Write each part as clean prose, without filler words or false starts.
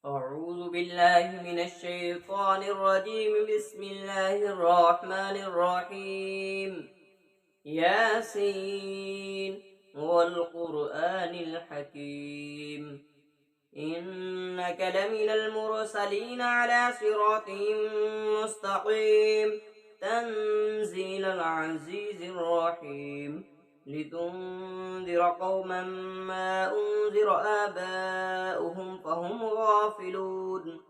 أعوذ بالله من الشيطان الرجيم. بسم الله الرحمن الرحيم. ياسين والقرآن الحكيم إنك لمن المرسلين على صراط مستقيم تنزيل العزيز الرحيم لتنذر قوما ما أنذر آباؤهم فهم غافلون.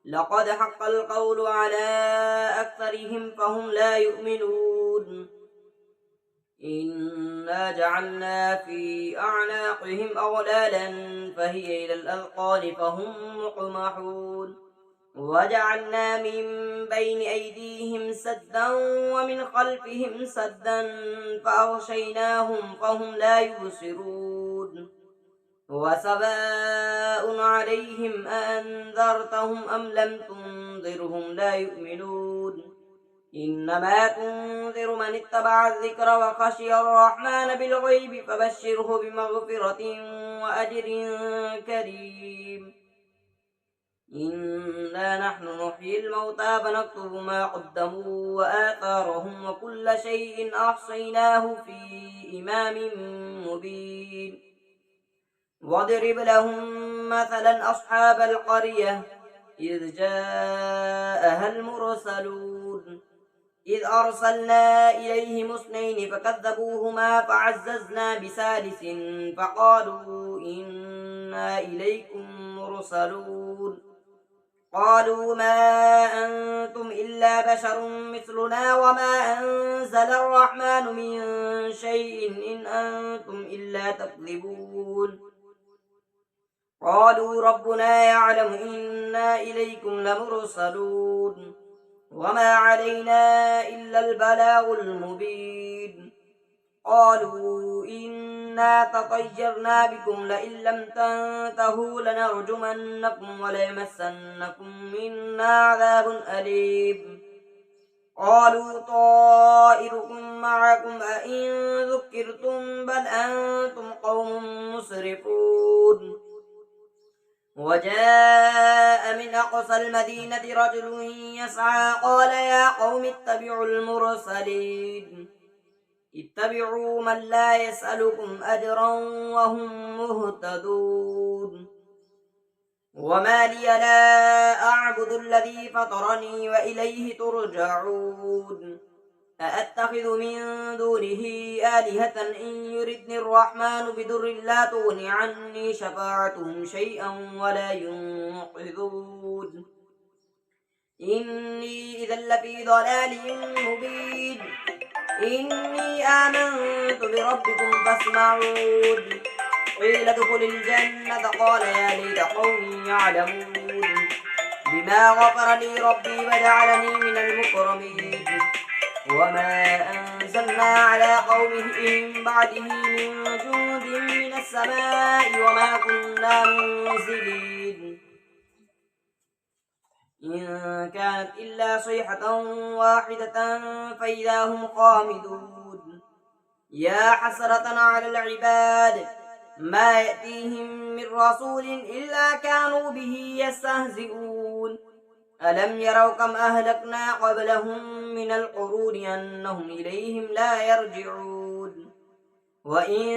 لقد حق القول على أكثرهم فهم لا يؤمنون. إنا جعلنا في أعناقهم أغلالا فهي إلى الأذقان فهم مقمحون. وجعلنا من بين أيديهم سدا ومن خلفهم سدا فأغشيناهم فهم لا يبصرون. وسواء عليهم أأنذرتهم أم لم تنذرهم لا يؤمنون. إنما تنذر من اتبع الذكر وخشي الرحمن بالغيب فبشره بمغفرة وأجر كريم. إنا نحن نحيي الموتى فنكتب ما قدموا وآثارهم وكل شيء أحصيناه في إمام مبين. واضرب لهم مثلا أصحاب القرية إذ جاءها المرسلون إذ أرسلنا إليهم اثنين فكذبوهما فعززنا بثالث فقالوا إنا إليكم مرسلون. قالوا ما أنتم إلا بشر مثلنا وما أنزل الرحمن من شيء إن أنتم إلا تكذبون. قالوا ربنا يعلم إنا إليكم لمرسلون وما علينا إلا البلاغ المبين. قالوا إنا تطيرنا بكم لئن لم تنتهوا لنرجمنكم وليمسنكم منا عذاب أليم. قالوا طائركم معكم أئن ذكرتم بل أنتم قوم مسرفون. وجاء من أقصى المدينة رجل يسعى قال يا قوم اتبعوا المرسلين اتبعوا من لا يسألكم أجرا وهم مهتدون. وما لي لا أعبد الذي فطرني وإليه ترجعون. أأتخذ من دونه آلهة إن يردني الرحمن بضر لا تغن عني شفاعتهم شيئا ولا ينقذون. إني إذا لفي ضلال مبين. إني آمنت بربكم فاسمعون. قيل ادخل الجنة قال يا ليت قومي يعلمون. بما غفر لي ربي وجعلني من المكرمين. وما أنزلنا على قومه من بعده من جند من السماء وما كنا منزلين. إن كانت إلا صيحة واحدة فإذا هم خامدون. يا حسرة على العباد ما يأتيهم من رسول إلا كانوا به يستهزئون. ألم يروا كم أهلكنا قبلهم من القرون أنهم إليهم لا يرجعون. وإن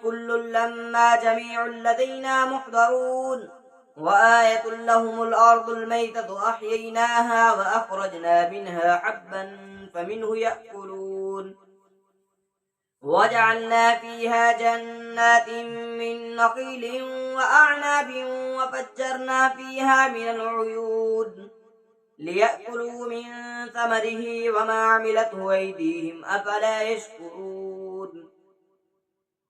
كل لما جميع لدينا محضرون. وآية لهم الأرض الميتة أحييناها وأخرجنا منها حبا فمنه يأكلون. وجعلنا فيها جنات من نخيل وأعناب وفجرنا فيها من العيون ليأكلوا من ثمره وما عملته أيديهم أفلا يشكرون.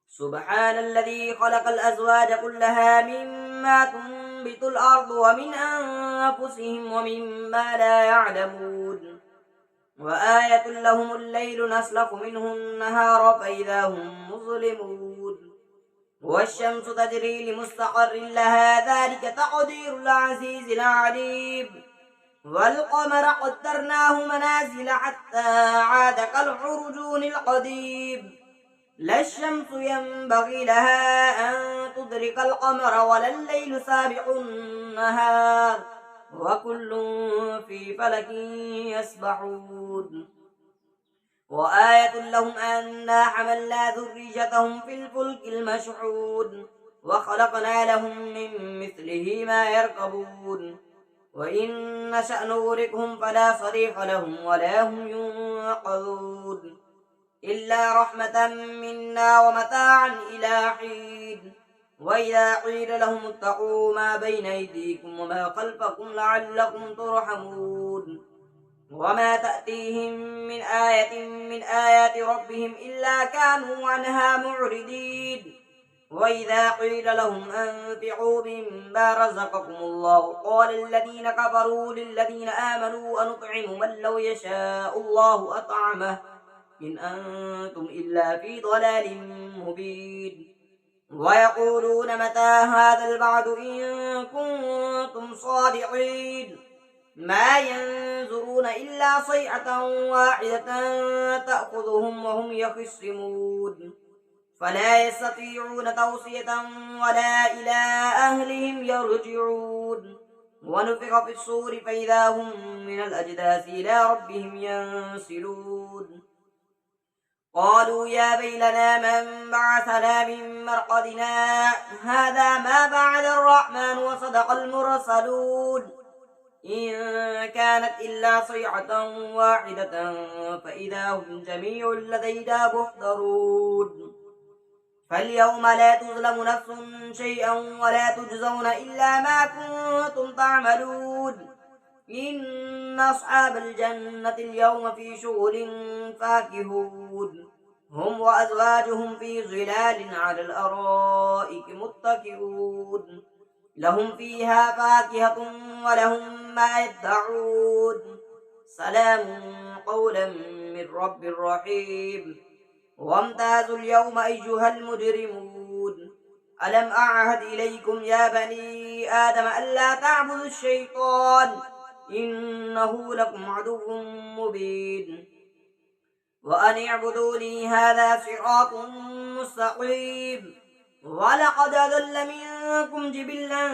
سبحان الذي خلق الأزواج كلها مما تنبت الأرض ومن أنفسهم ومما لا يعلمون. وآية لهم الليل نسلخ منه النهار فإذا هم مظلمون. والشمس تجري لمستقر لها ذلك تقدير العزيز العليم. والقمر قدرناه منازل حتى عاد كالعرجون القديم. لا الشمس ينبغي لها أن تدرك القمر ولا الليل سابق النهار وكل في فلك يسبحون وآية لهم أنا حملنا ذريتهم في الفلك المشحون وخلقنا لهم من مثله ما يركبون وإن نشأ نغرقهم فلا صريخ لهم ولا هم ينقذون إلا رحمة منا ومتاعا إلى حين وإذا قيل لهم اتقوا ما بين أيديكم وما خلفكم لعلكم ترحمون وما تأتيهم من آية من آيات ربهم إلا كانوا عنها معرضين وإذا قيل لهم أنفقوا مما رزقكم الله قال الذين كفروا للذين آمنوا أنطعم من لو يشاء الله أطعمه إن أنتم إلا في ضلال مبين ويقولون متى هذا البعد إن كنتم صادقين ما ينظرون إلا صيحة واحدة تأخذهم وهم يخصمون فلا يستطيعون توصية ولا إلى أهلهم يرجعون ونفخ في الصور فإذا هم من الأجداث إلى ربهم ينسلون قالوا يا ويلنا من بعثنا من مرقدنا هذا ما بعد الرحمن وصدق المرسلون إن كانت إلا صيحة واحدة فإذا هم جميع لدينا محضرون فاليوم لا تظلم نفس شيئا ولا تجزون إلا ما كنتم تعملون إن أصحاب الجنة اليوم في شغل فاكهون هم وأزواجهم في ظلال على الأرائك متكئون لهم فيها فاكهة ولهم ما يدعون سلام قولا من رب رحيم وامتازوا اليوم أيها المجرمون ألم أعهد إليكم يا بني آدم ألا تعبدوا الشيطان إنه لكم عدو مبين وأن اعبدوني هذا صراط مستقيم ولقد أضل منكم جبلا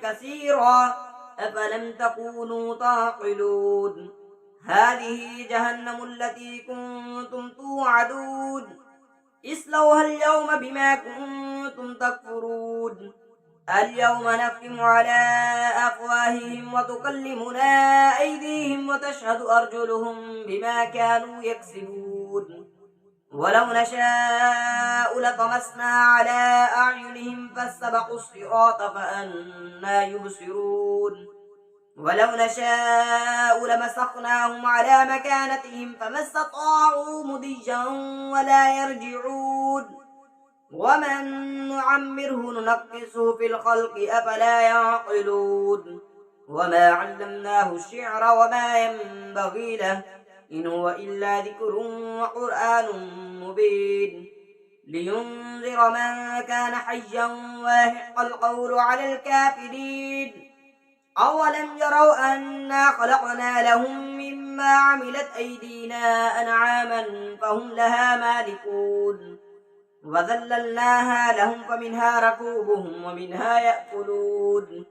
كثيرا أفلم تكونوا تعقلون هذه جهنم التي كنتم توعدون اصلوها اليوم بما كنتم تكفرون اليوم نختم على أفواههم وتكلمنا أيديهم وتشهد أرجلهم بما كانوا يكسبون ولو نشاء لطمسنا على أعينهم فاستبقوا الصراط فأنى يبصرون ولو نشاء لمسخناهم على مكانتهم فما استطاعوا مضيا ولا يرجعون ومن نعمره ننقصه في الخلق أفلا يعقلون وما علمناه الشعر وما ينبغي له إن هو إلا ذكر وقرآن مبين لينذر من كان حيا ويحق القول على الكافرين أولم يروا أنا خلقنا لهم مما عملت أيدينا أنعاما فهم لها مالكون وذللناها لهم فمنها ركوبهم ومنها يأكلون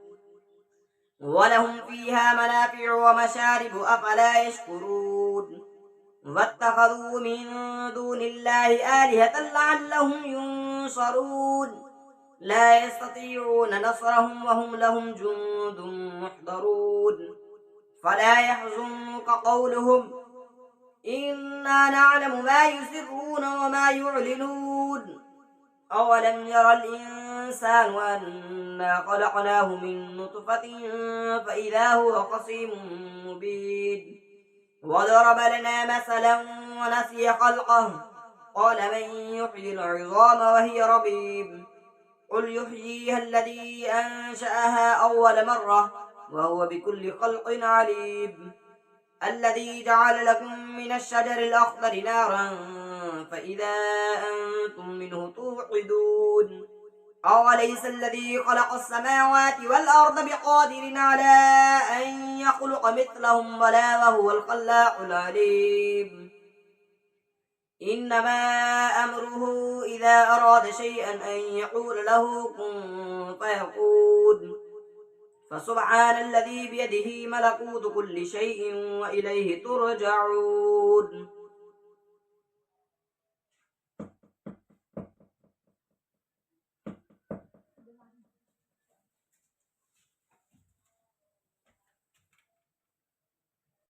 ولهم فيها منافع ومشارب أفلا يشكرون واتخذوا من دون الله آلهة لعلهم ينصرون لا يستطيعون نصرهم وهم لهم جند محضرون فلا يحزنك قولهم إنا نعلم ما يسرون وما يعلنون أولم ير الإنسان أنا خلقناه من نطفة فإذا هو خصيم مبين وضرب لنا مثلا ونسي خلقه قال من يحيي العظام وهي رميم قل يحييها الذي أنشأها أول مرة وهو بكل خلق عليم الذي جعل لكم من الشجر الأخضر نارا فإذا أنتم منه توقدون أوليس الذي خلق السماوات والأرض بقادر على أن يخلق مثلهم بلى وهو الخلاق العليم إنما أمره إذا أراد شيئا أن يقول له كن فيكون فسبحان الذي بيده ملكوت كل شيء وإليه ترجعون